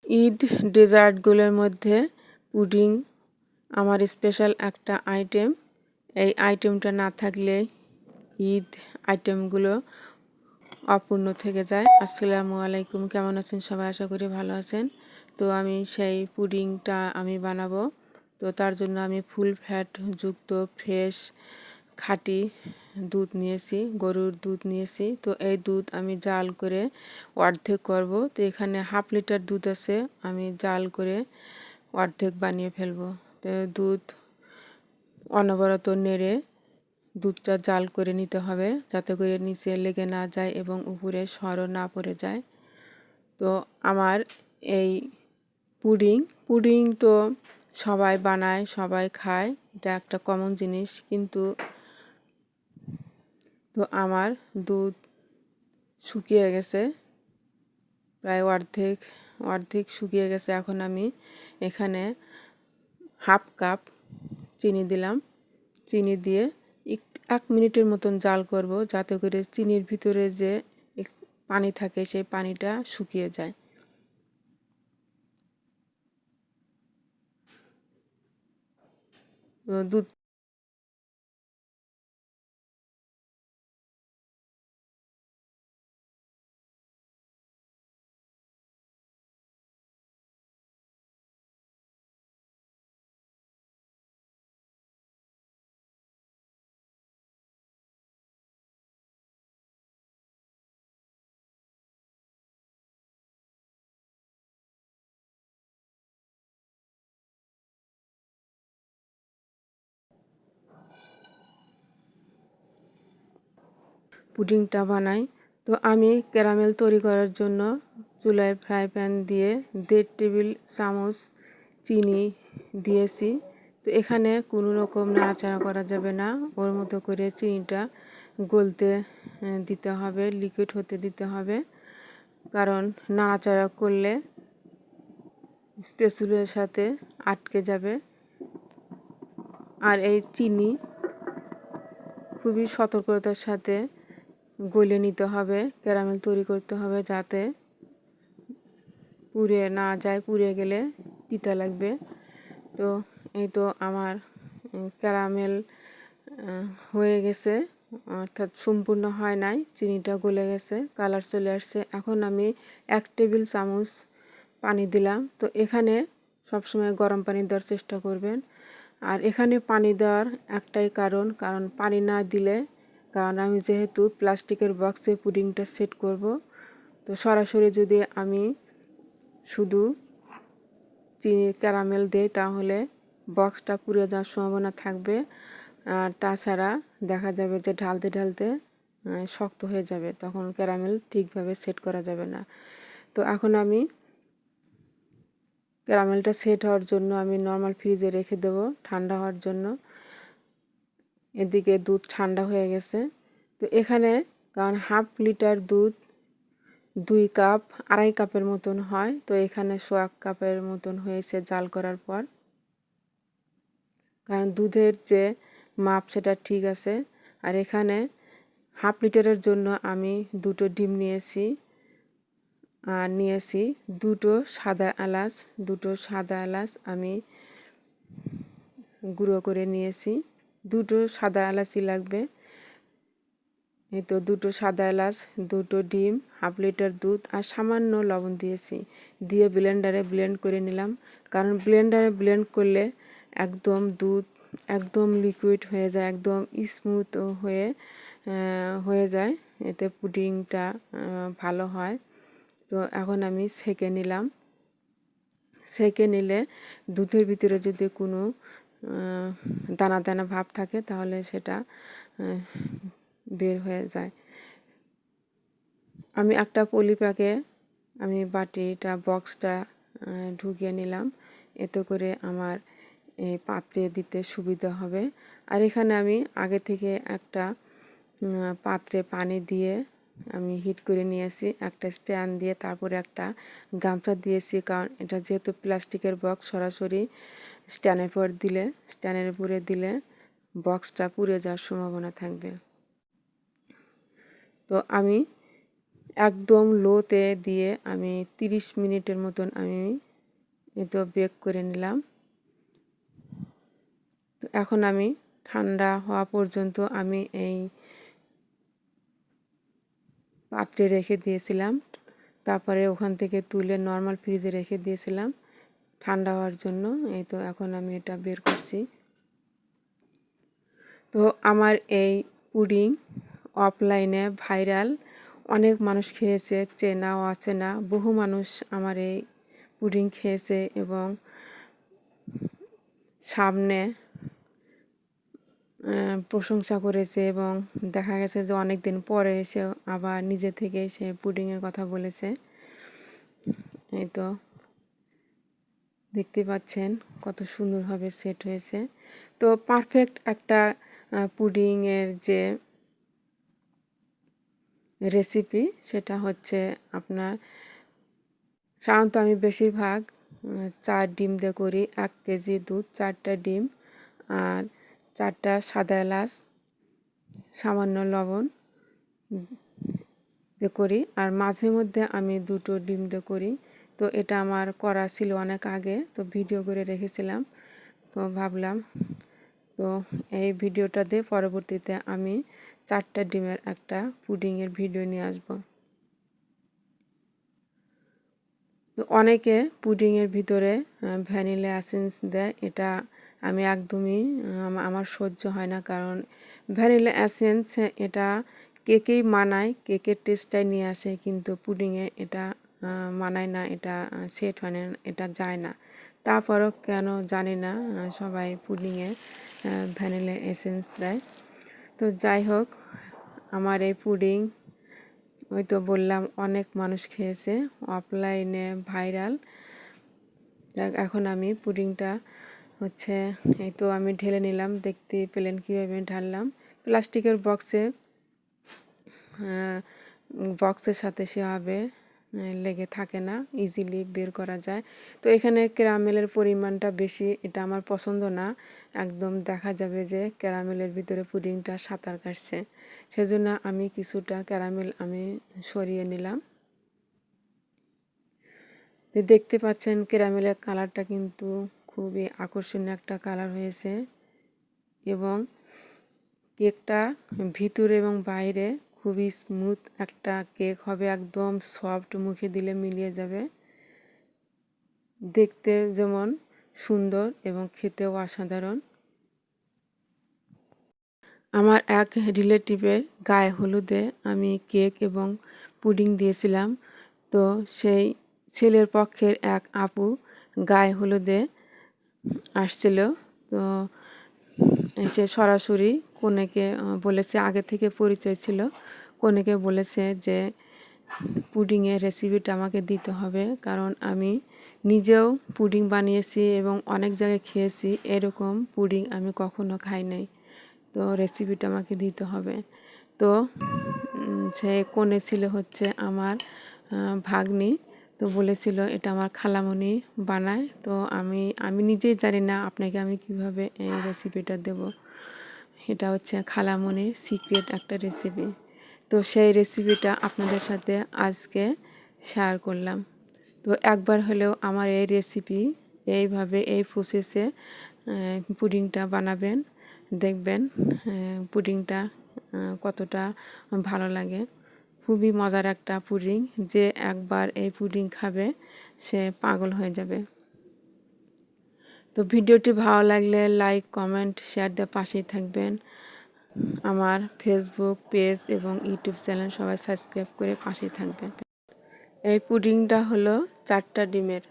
ঈদ ডেজার্টগুলোর মধ্যে পুডিং আমার স্পেশাল একটা আইটেম। এই আইটেমটা না থাকলে ঈদ আইটেমগুলো অপূর্ণ থেকে যায়। আসসালামু আলাইকুম, কেমন আছেন সবাই? আশা করি ভালো আছেন। তো আমি সেই পুডিংটা আমি বানাবো। তো তার জন্য আমি ফুল ফ্যাট যুক্ত ফ্রেশ খাঁটি দুধ নিয়েছি, গরুর দুধ নিয়েছি। তো এই দুধ আমি জাল করে অর্ধেক করব। তো এখানে হাফ লিটার দুধ আছে, আমি জাল করে অর্ধেক বানিয়ে ফেলবো। তো দুধ অনবরত নেড়ে দুধটা জাল করে নিতে হবে, যাতে করে নিচে লেগে না যায় এবং উপরে সরও না পড়ে যায়। তো আমার এই পুডিং তো সবাই বানায়, সবাই খায়, এটা একটা কমন জিনিস। কিন্তু তো আমার দুধ শুকিয়ে গেছে, প্রায় অর্ধেক শুকিয়ে গেছে। এখন আমি এখানে হাফ কাপ চিনি দিলাম। চিনি দিয়ে 1 মিনিটের মতন জাল করব, যাতে করে চিনির ভিতরে যে পানি থাকে সেই পানিটা শুকিয়ে যায়। দুধ পুডিংটা বানাই। তো আমি ক্যারামেল তৈরি করার জন্য চুলায় ফ্রাই প্যান দিয়ে 1.5 টেবিল চামচ চিনি দিয়েছি। তো এখানে কোনো রকম নাড়াচাড়া করা যাবে না, ওর মতো করে চিনিটা গলতে দিতে হবে, লিকুইড হতে দিতে হবে। কারণ নাড়াচাড়া করলে স্প্যাচুলার সাথে আটকে যাবে। আর এই চিনি খুবই সতর্কতার সাথে গলে নিতে হবে, ক্যারামেল তৈরি করতে হবে, যাতে পুড়ে না যায়। পুড়ে গেলে তিতা লাগবে। তো এই তো আমার ক্যারামেল হয়ে গেছে, অর্থাৎ সম্পূর্ণ হয় নাই, চিনিটা গলে গেছে, কালার চলে আসছে। এখন আমি 1 টেবিল চামচ পানি দিলাম। তো এখানে সবসময় গরম পানি দেওয়ার চেষ্টা করবেন। আর এখানে পানি দেওয়ার একটাই কারণ পানি না দিলে, কারণ আমি যেহেতু প্লাস্টিকের বক্সে পুডিংটা সেট করব, তো সরাসরি যদি আমি শুধু চিনি ক্যারামেল দেই তাহলে বক্সটা পুড়ে যাওয়ার সম্ভাবনা থাকবে। আর তাছাড়া দেখা যাবে যে ঢালতে ঢালতে শক্ত হয়ে যাবে, তখন ক্যারামেল ঠিকভাবে সেট করা যাবে না। তো এখন আমি ক্যারামেলটা সেট হওয়ার জন্য আমি নর্মাল ফ্রিজে রেখে দেবো ঠান্ডা হওয়ার জন্য। এদিকে দুধ ঠান্ডা হয়ে গেছে। তো এখানে কারণ হাফ লিটার দুধ 2 কাপ 2.5 কাপের মতন হয়, তো এখানে 1 কাপের মতন হয়েছে জাল করার পর। কারণ দুধের যে মাপ সেটা ঠিক আছে। আর এখানে হাফ লিটারের জন্য আমি 2টো ডিম নিয়েছি, আর নিয়েছি 2টো সাদা এলাচ। 2টো সাদা এলাচ আমি গুঁড়ো করে নিয়েছি। 2টো সাদা এলাচই লাগবে। এই তো 2টো সাদা এলাচ, 2টো ডিম, হাফ লিটার দুধ আর সামান্য লবণ দিয়েছি। দিয়ে ব্লেন্ডারে ব্লেন্ড করে নিলাম। কারণ ব্লেন্ডারে ব্লেন্ড করলে একদম দুধ একদম লিকুইড হয়ে যায়, একদম স্মুথ হয়ে যায়, এতে পুডিংটা ভালো হয়। তো এখন আমি ছেঁকে নিলাম। ছেঁকে নিলে দুধের ভিতরে যদি কোনো দানা দানা ভাব থাকে তাহলে সেটা বের হয়ে যায়। আমি একটা পলিপ্যাকে আমি বাটিটা বক্সটা ঢুকিয়ে নিলাম, এতে করে আমার এই পাত্রে দিতে সুবিধা হবে। আর এখানে আমি আগে থেকে একটা পাত্রে পানি দিয়ে আমি হিট করে নিয়েছি, একটা স্ট্যান্ড দিয়ে, তারপরে একটা গামছা দিয়েছি। কারণ এটা যেহেতু প্লাস্টিকের বক্স, সরাসরি স্ট্যান্ডের উপরে দিলে বক্সটা পুড়ে যাওয়ার সম্ভাবনা থাকবে। তো আমি একদম লোতে দিয়ে আমি 30 মিনিটের মতন আমি তো বেক করে নিলাম। তো এখন আমি ঠান্ডা হওয়া পর্যন্ত আমি এই পাত্রে রেখে দিয়েছিলাম। তারপরে ওখান থেকে তুলে নর্মাল ফ্রিজে রেখে দিয়েছিলাম ঠান্ডা হওয়ার জন্য। এই তো এখন আমি এটা বের করছি। তো আমার এই পুডিং অফলাইনে ভাইরাল, অনেক মানুষ খেয়েছে, চেনা অচেনা বহু মানুষ আমার এই পুডিং খেয়েছে এবং সামনে প্রশংসা করেছে এবং দেখা গেছে যে অনেক দিন পরে এসে আবার নিজে থেকে সে পুডিংয়ের কথা বলেছে। এই তো দেখতে পাচ্ছেন কত সুন্দরভাবে সেট হয়েছে। তো পারফেক্ট একটা পুডিংয়ের যে রেসিপি সেটা হচ্ছে আপনার, সাধারণত আমি বেশিরভাগ 4 ডিম দিয়ে করি। 1 কেজি দুধ, 4টা ডিম আর 4টা সাদা এলাচ, সামান্য লবণ দিয়ে করি। আর মাঝে মধ্যে আমি 2টো ডিম দিয়ে করি। তো এটা আমার করা ছিল অনেক আগে, তো ভিডিও করে রেখেছিলাম। তো ভাবলাম তো এই ভিডিওটা দিয়ে পরবর্তীতে আমি 4টা ডিমের একটা পুডিংয়ের ভিডিও নিয়ে আসব। তো অনেকে পুডিংয়ের ভিতরে ভ্যানিলা এসেন্স দেয়, এটা আমি একদমই আমার সহ্য হয় না। কারণ ভ্যানিলা এসেন্স এটা কেকেই মানায়, কেকের টেস্টটাই নিয়ে আসে, কিন্তু পুডিংয়ে এটা মানায় না, এটা সেট হয় না, এটা যায় না। তারপরও কেন জানি না সবাই পুডিংয়ে ভ্যানিলা এসেন্স দেয়। তো যাই হোক, আমার এই পুডিং ওই তো বললাম অনেক মানুষ খেয়েছে, অফলাইনে ভাইরাল। এখন আমি পুডিংটা হচ্ছে এই তো আমি ঢেলে নিলাম, দেখতে পেলেন কীভাবে ঢাললাম। প্লাস্টিকের বক্সের সাথে সেভাবে লেগে থাকে না, ইজিলি বের করা যায়। তো এখানে ক্যারামেলের পরিমাণটা বেশি, এটা আমার পছন্দ না। একদম দেখা যাবে যে ক্যারামেলের ভিতরে পুডিংটা সাঁতার কাটছে, সেজন্য আমি কিছুটা ক্যারামেল আমি সরিয়ে নিলাম। দেখতে পাচ্ছেন ক্যারামেলের কালারটা কিন্তু খুবই আকর্ষণীয় একটা কালার হয়েছে এবং কেকটা ভিতরে এবং বাইরে খুবই স্মুথ একটা কেক হবে, একদম সফট, মুখে দিলে মিলিয়ে যাবে। দেখতে যেমন সুন্দর এবং খেতেও অসাধারণ। আমার এক রিলেটিভের গায়ে হলুদে আমি কেক এবং পুডিং দিয়েছিলাম। তো সেই ছেলের পক্ষের এক আপু গায়ে হলুদে আসছিল। তো এসে সরাসরি কনেকে বলেছে, আগে থেকে পরিচয় ছিল, কনেকে বলেছে যে পুডিংয়ের রেসিপিটা আমাকে দিতে হবে, কারণ আমি নিজেও পুডিং বানিয়েছি এবং অনেক জায়গায় খেয়েছি, এরকম পুডিং আমি কখনো খাই নাই। তো রেসিপিটা আমাকে দিতে হবে। তো সে কনে ছিল হচ্ছে আমার ভাগ্নি। তো বলেছিল এটা আমার খালামণি বানায়। তো আমি নিজেই জানি না আপনাকে আমি কিভাবে এই রেসিপিটা দেব। এটা হচ্ছে খালামণির সিক্রেট একটা রেসিপি। তো সেই রেসিপিটা আপনাদের সাথে আজকে শেয়ার করলাম। তো একবার হলেও আমার এই রেসিপি এইভাবে এই প্রসেসে পুডিংটা বানাবেন, দেখবেন পুডিংটা কতটা ভালো লাগে। খুবই মজার একটা পুডিং, যে একবার এই পুডিং খাবে সে পাগল হয়ে যাবে। তো ভিডিওটি ভালো লাগলে লাইক, কমেন্ট, শেয়ার দিয়ে পাশেই থাকবেন। আমার ফেসবুক পেজ এবং ইউটিউব চ্যানেল সবাই সাবস্ক্রাইব করে পাশেই থাকবেন। এই পুডিংটা হলো 4টা ডিমের।